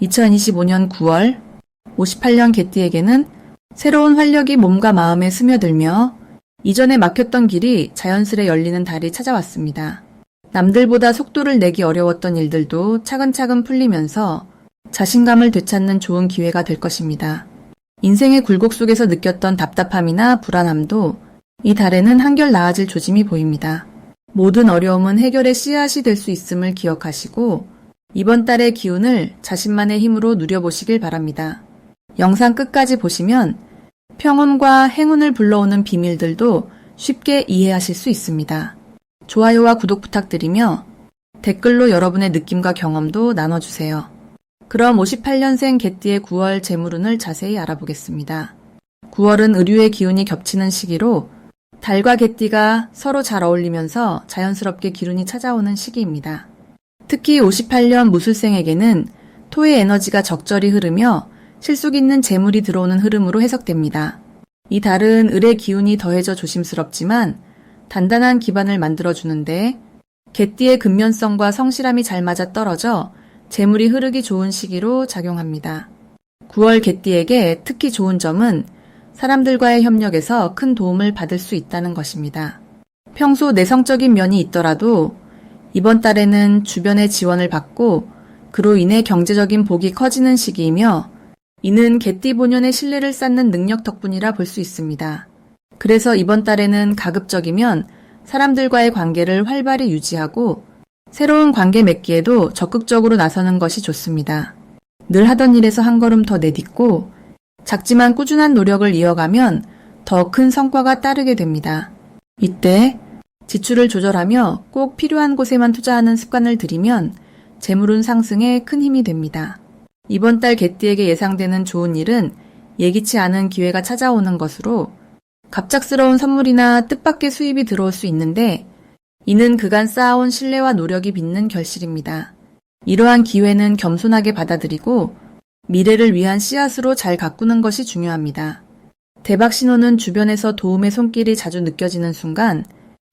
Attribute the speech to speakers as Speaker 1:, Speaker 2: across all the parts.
Speaker 1: 2025년 9월 58년 개띠에게는 새로운 활력이 몸과 마음에 스며들며 이전에 막혔던 길이 자연스레 열리는 달이 찾아왔습니다. 남들보다 속도를 내기 어려웠던 일들도 차근차근 풀리면서 자신감을 되찾는 좋은 기회가 될 것입니다. 인생의 굴곡 속에서 느꼈던 답답함이나 불안함도 이 달에는 한결 나아질 조짐이 보입니다. 모든 어려움은 해결의 씨앗이 될 수 있음을 기억하시고 이번 달의 기운을 자신만의 힘으로 누려보시길 바랍니다. 영상 끝까지 보시면 평온과 행운을 불러오는 비밀들도 쉽게 이해하실 수 있습니다. 좋아요와 구독 부탁드리며 댓글로 여러분의 느낌과 경험도 나눠주세요. 그럼 58년생 개띠의 9월 재물운을 자세히 알아보겠습니다. 9월은 의류의 기운이 겹치는 시기로 달과 개띠가 서로 잘 어울리면서 자연스럽게 기운이 찾아오는 시기입니다. 특히 58년 무술생에게는 토의 에너지가 적절히 흐르며 실속 있는 재물이 들어오는 흐름으로 해석됩니다. 이 달은 을의 기운이 더해져 조심스럽지만 단단한 기반을 만들어주는데 개띠의 근면성과 성실함이 잘 맞아 떨어져 재물이 흐르기 좋은 시기로 작용합니다. 9월 개띠에게 특히 좋은 점은 사람들과의 협력에서 큰 도움을 받을 수 있다는 것입니다. 평소 내성적인 면이 있더라도 이번 달에는 주변의 지원을 받고 그로 인해 경제적인 복이 커지는 시기이며 이는 개띠 본연의 신뢰를 쌓는 능력 덕분이라 볼 수 있습니다. 그래서 이번 달에는 가급적이면 사람들과의 관계를 활발히 유지하고 새로운 관계 맺기에도 적극적으로 나서는 것이 좋습니다. 늘 하던 일에서 한 걸음 더 내딛고 작지만 꾸준한 노력을 이어가면 더 큰 성과가 따르게 됩니다. 이때 지출을 조절하며 꼭 필요한 곳에만 투자하는 습관을 들이면 재물운 상승에 큰 힘이 됩니다. 이번 달 개띠에게 예상되는 좋은 일은 예기치 않은 기회가 찾아오는 것으로 갑작스러운 선물이나 뜻밖의 수입이 들어올 수 있는데 이는 그간 쌓아온 신뢰와 노력이 빚는 결실입니다. 이러한 기회는 겸손하게 받아들이고 미래를 위한 씨앗으로 잘 가꾸는 것이 중요합니다. 대박 신호는 주변에서 도움의 손길이 자주 느껴지는 순간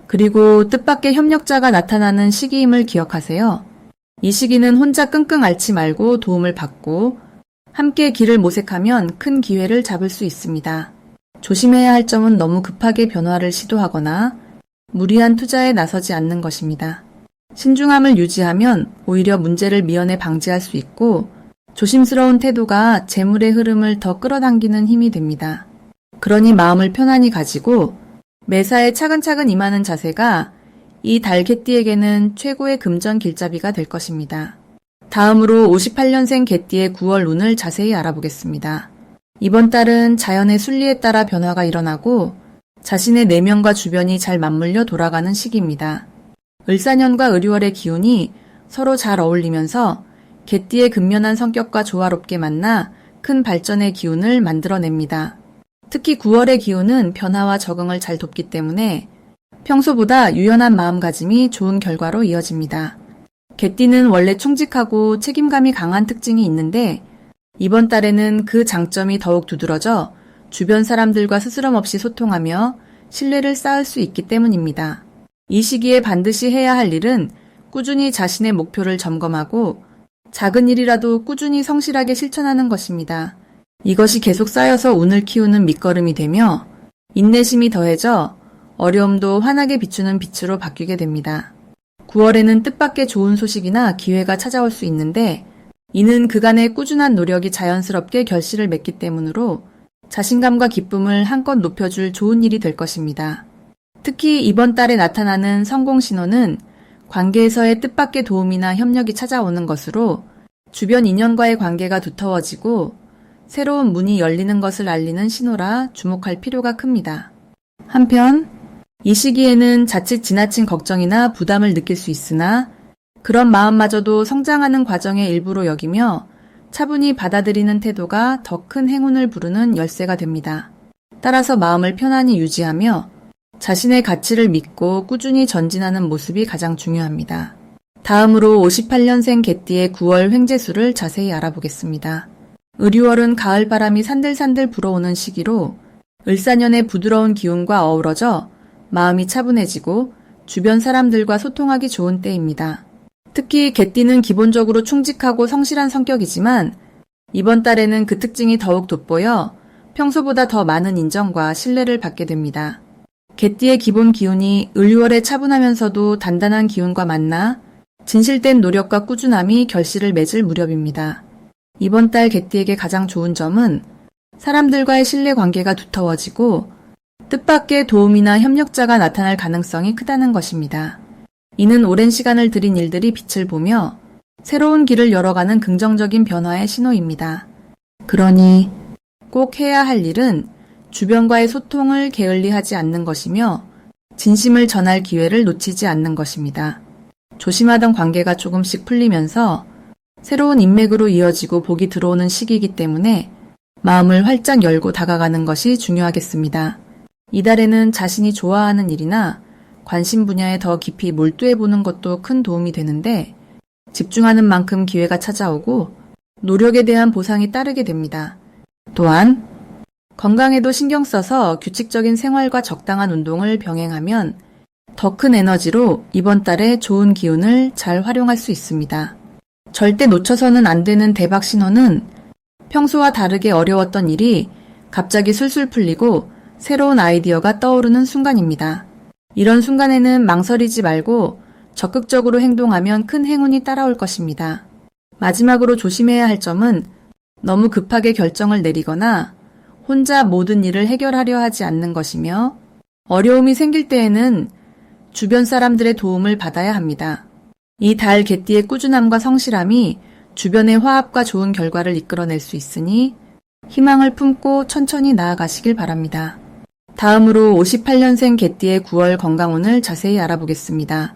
Speaker 1: 그리고 뜻밖의 협력자가 나타나는 시기임을 기억하세요. 이 시기는 혼자 끙끙 앓지 말고 도움을 받고 함께 길을 모색하면 큰 기회를 잡을 수 있습니다. 조심해야 할 점은 너무 급하게 변화를 시도하거나 무리한 투자에 나서지 않는 것입니다. 신중함을 유지하면 오히려 문제를 미연에 방지할 수 있고 조심스러운 태도가 재물의 흐름을 더 끌어당기는 힘이 됩니다. 그러니 마음을 편안히 가지고 매사에 차근차근 임하는 자세가 이 달 개띠에게는 최고의 금전 길잡이가 될 것입니다. 다음으로 58년생 개띠의 9월 운을 자세히 알아보겠습니다. 이번 달은 자연의 순리에 따라 변화가 일어나고 자신의 내면과 주변이 잘 맞물려 돌아가는 시기입니다. 을사년과 을유월의 기운이 서로 잘 어울리면서 개띠의 근면한 성격과 조화롭게 만나 큰 발전의 기운을 만들어냅니다. 특히 9월의 기운은 변화와 적응을 잘 돕기 때문에 평소보다 유연한 마음가짐이 좋은 결과로 이어집니다. 개띠는 원래 충직하고 책임감이 강한 특징이 있는데 이번 달에는 그 장점이 더욱 두드러져 주변 사람들과 스스럼 없이 소통하며 신뢰를 쌓을 수 있기 때문입니다. 이 시기에 반드시 해야 할 일은 꾸준히 자신의 목표를 점검하고 작은 일이라도 꾸준히 성실하게 실천하는 것입니다. 이것이 계속 쌓여서 운을 키우는 밑거름이 되며 인내심이 더해져 어려움도 환하게 비추는 빛으로 바뀌게 됩니다. 9월에는 뜻밖의 좋은 소식이나 기회가 찾아올 수 있는데 이는 그간의 꾸준한 노력이 자연스럽게 결실을 맺기 때문으로 자신감과 기쁨을 한껏 높여줄 좋은 일이 될 것입니다. 특히 이번 달에 나타나는 성공 신호는 관계에서의 뜻밖의 도움이나 협력이 찾아오는 것으로 주변 인연과의 관계가 두터워지고 새로운 문이 열리는 것을 알리는 신호라 주목할 필요가 큽니다. 한편 이 시기에는 자칫 지나친 걱정이나 부담을 느낄 수 있으나 그런 마음마저도 성장하는 과정의 일부로 여기며 차분히 받아들이는 태도가 더 큰 행운을 부르는 열쇠가 됩니다. 따라서 마음을 편안히 유지하며 자신의 가치를 믿고 꾸준히 전진하는 모습이 가장 중요합니다. 다음으로 58년생 개띠의 9월 횡재수를 자세히 알아보겠습니다. 을유월은 가을바람이 산들산들 불어오는 시기로 을사년의 부드러운 기운과 어우러져 마음이 차분해지고 주변 사람들과 소통하기 좋은 때입니다. 특히 개띠는 기본적으로 충직하고 성실한 성격이지만 이번 달에는 그 특징이 더욱 돋보여 평소보다 더 많은 인정과 신뢰를 받게 됩니다. 개띠의 기본 기운이 을월에 차분하면서도 단단한 기운과 만나 진실된 노력과 꾸준함이 결실을 맺을 무렵입니다. 이번 달 개띠에게 가장 좋은 점은 사람들과의 신뢰 관계가 두터워지고 뜻밖의 도움이나 협력자가 나타날 가능성이 크다는 것입니다. 이는 오랜 시간을 들인 일들이 빛을 보며 새로운 길을 열어가는 긍정적인 변화의 신호입니다. 그러니 꼭 해야 할 일은 주변과의 소통을 게을리하지 않는 것이며 진심을 전할 기회를 놓치지 않는 것입니다. 조심하던 관계가 조금씩 풀리면서 새로운 인맥으로 이어지고 복이 들어오는 시기이기 때문에 마음을 활짝 열고 다가가는 것이 중요하겠습니다. 이달에는 자신이 좋아하는 일이나 관심 분야에 더 깊이 몰두해보는 것도 큰 도움이 되는데 집중하는 만큼 기회가 찾아오고 노력에 대한 보상이 따르게 됩니다. 또한 건강에도 신경 써서 규칙적인 생활과 적당한 운동을 병행하면 더 큰 에너지로 이번 달에 좋은 기운을 잘 활용할 수 있습니다. 절대 놓쳐서는 안 되는 대박 신호는 평소와 다르게 어려웠던 일이 갑자기 술술 풀리고 새로운 아이디어가 떠오르는 순간입니다. 이런 순간에는 망설이지 말고 적극적으로 행동하면 큰 행운이 따라올 것입니다. 마지막으로 조심해야 할 점은 너무 급하게 결정을 내리거나 혼자 모든 일을 해결하려 하지 않는 것이며 어려움이 생길 때에는 주변 사람들의 도움을 받아야 합니다. 이 달 개띠의 꾸준함과 성실함이 주변의 화합과 좋은 결과를 이끌어낼 수 있으니 희망을 품고 천천히 나아가시길 바랍니다. 다음으로 58년생 개띠의 9월 건강운을 자세히 알아보겠습니다.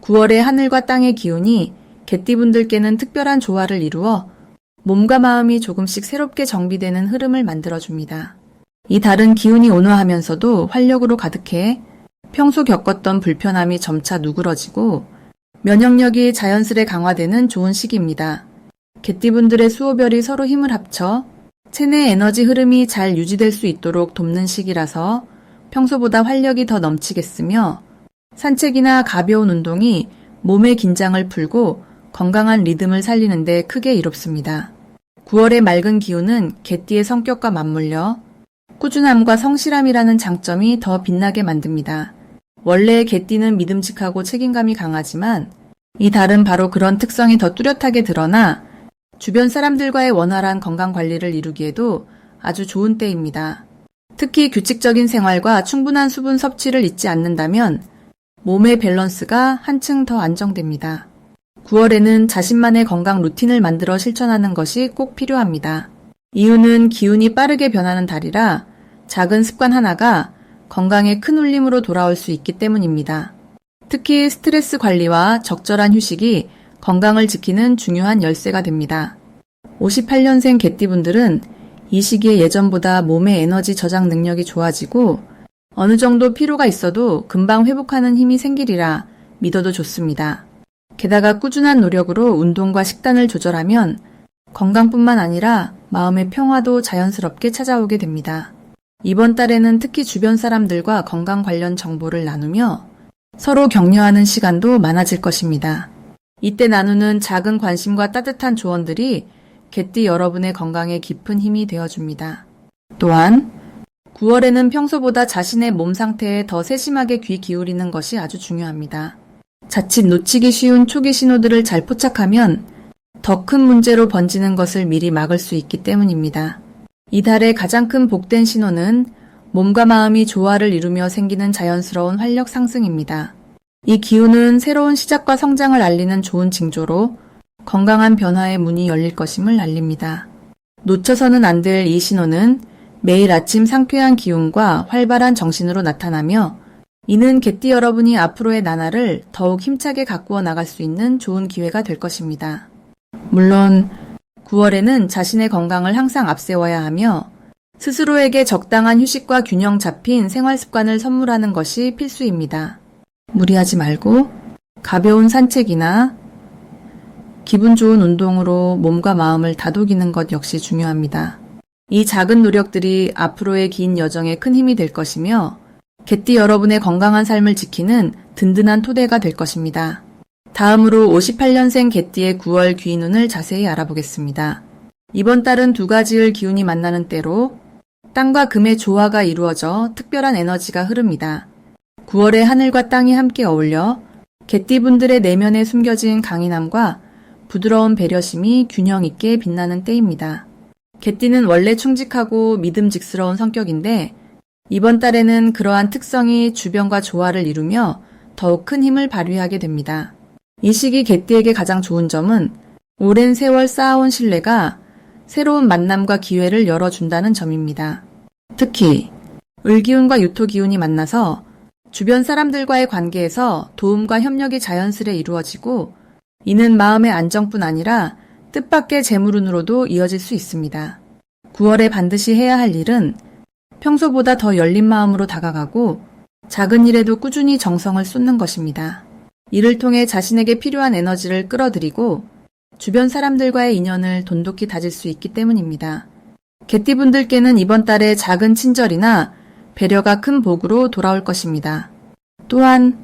Speaker 1: 9월의 하늘과 땅의 기운이 개띠분들께는 특별한 조화를 이루어 몸과 마음이 조금씩 새롭게 정비되는 흐름을 만들어줍니다. 이 달은 기운이 온화하면서도 활력으로 가득해 평소 겪었던 불편함이 점차 누그러지고 면역력이 자연스레 강화되는 좋은 시기입니다. 개띠분들의 수호별이 서로 힘을 합쳐 체내 에너지 흐름이 잘 유지될 수 있도록 돕는 시기라서 평소보다 활력이 더 넘치겠으며 산책이나 가벼운 운동이 몸의 긴장을 풀고 건강한 리듬을 살리는 데 크게 이롭습니다. 9월의 맑은 기운은 개띠의 성격과 맞물려 꾸준함과 성실함이라는 장점이 더 빛나게 만듭니다. 원래 개띠는 믿음직하고 책임감이 강하지만 이 달은 바로 그런 특성이 더 뚜렷하게 드러나 주변 사람들과의 원활한 건강관리를 이루기에도 아주 좋은 때입니다. 특히 규칙적인 생활과 충분한 수분 섭취를 잊지 않는다면 몸의 밸런스가 한층 더 안정됩니다. 9월에는 자신만의 건강 루틴을 만들어 실천하는 것이 꼭 필요합니다. 이유는 기운이 빠르게 변하는 달이라 작은 습관 하나가 건강에 큰 울림으로 돌아올 수 있기 때문입니다. 특히 스트레스 관리와 적절한 휴식이 건강을 지키는 중요한 열쇠가 됩니다. 58년생 개띠분들은 이 시기에 예전보다 몸의 에너지 저장 능력이 좋아지고 어느 정도 피로가 있어도 금방 회복하는 힘이 생기리라 믿어도 좋습니다. 게다가 꾸준한 노력으로 운동과 식단을 조절하면 건강뿐만 아니라 마음의 평화도 자연스럽게 찾아오게 됩니다. 이번 달에는 특히 주변 사람들과 건강 관련 정보를 나누며 서로 격려하는 시간도 많아질 것입니다. 이때 나누는 작은 관심과 따뜻한 조언들이 개띠 여러분의 건강에 깊은 힘이 되어줍니다. 또한 9월에는 평소보다 자신의 몸 상태에 더 세심하게 귀 기울이는 것이 아주 중요합니다. 자칫 놓치기 쉬운 초기 신호들을 잘 포착하면 더 큰 문제로 번지는 것을 미리 막을 수 있기 때문입니다. 이달의 가장 큰 복된 신호는 몸과 마음이 조화를 이루며 생기는 자연스러운 활력 상승입니다. 이 기운은 새로운 시작과 성장을 알리는 좋은 징조로 건강한 변화의 문이 열릴 것임을 알립니다. 놓쳐서는 안 될 이 신호는 매일 아침 상쾌한 기운과 활발한 정신으로 나타나며 이는 개띠 여러분이 앞으로의 나날을 더욱 힘차게 가꾸어 나갈 수 있는 좋은 기회가 될 것입니다. 물론 9월에는 자신의 건강을 항상 앞세워야 하며 스스로에게 적당한 휴식과 균형 잡힌 생활 습관을 선물하는 것이 필수입니다. 무리하지 말고 가벼운 산책이나 기분 좋은 운동으로 몸과 마음을 다독이는 것 역시 중요합니다. 이 작은 노력들이 앞으로의 긴 여정에 큰 힘이 될 것이며 개띠 여러분의 건강한 삶을 지키는 든든한 토대가 될 것입니다. 다음으로 58년생 개띠의 9월 귀인운을 자세히 알아보겠습니다. 이번 달은 두 가지의 기운이 만나는 때로 땅과 금의 조화가 이루어져 특별한 에너지가 흐릅니다. 9월에 하늘과 땅이 함께 어울려 개띠분들의 내면에 숨겨진 강인함과 부드러운 배려심이 균형 있게 빛나는 때입니다. 개띠는 원래 충직하고 믿음직스러운 성격인데 이번 달에는 그러한 특성이 주변과 조화를 이루며 더욱 큰 힘을 발휘하게 됩니다. 이 시기 개띠에게 가장 좋은 점은 오랜 세월 쌓아온 신뢰가 새로운 만남과 기회를 열어준다는 점입니다. 특히 을기운과 유토기운이 만나서 주변 사람들과의 관계에서 도움과 협력이 자연스레 이루어지고 이는 마음의 안정뿐 아니라 뜻밖의 재물운으로도 이어질 수 있습니다. 9월에 반드시 해야 할 일은 평소보다 더 열린 마음으로 다가가고 작은 일에도 꾸준히 정성을 쏟는 것입니다. 이를 통해 자신에게 필요한 에너지를 끌어들이고 주변 사람들과의 인연을 돈독히 다질 수 있기 때문입니다. 개띠분들께는 이번 달에 작은 친절이나 배려가 큰 복으로 돌아올 것입니다. 또한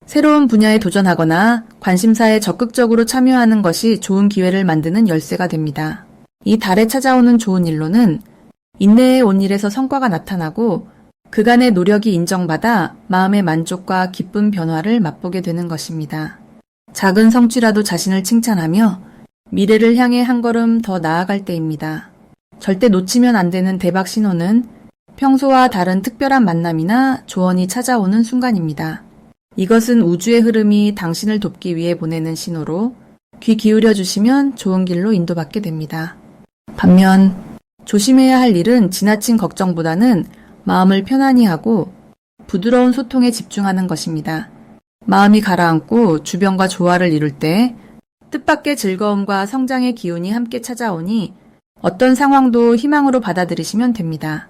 Speaker 1: 새로운 분야에 도전하거나 관심사에 적극적으로 참여하는 것이 좋은 기회를 만드는 열쇠가 됩니다. 이 달에 찾아오는 좋은 일로는 인내의 온 일에서 성과가 나타나고 그간의 노력이 인정받아 마음의 만족과 기쁜 변화를 맛보게 되는 것입니다. 작은 성취라도 자신을 칭찬하며 미래를 향해 한 걸음 더 나아갈 때입니다. 절대 놓치면 안 되는 대박 신호는 평소와 다른 특별한 만남이나 조언이 찾아오는 순간입니다. 이것은 우주의 흐름이 당신을 돕기 위해 보내는 신호로 귀 기울여 주시면 좋은 길로 인도받게 됩니다. 반면 조심해야 할 일은 지나친 걱정보다는 마음을 편안히 하고 부드러운 소통에 집중하는 것입니다. 마음이 가라앉고 주변과 조화를 이룰 때 뜻밖의 즐거움과 성장의 기운이 함께 찾아오니 어떤 상황도 희망으로 받아들이시면 됩니다.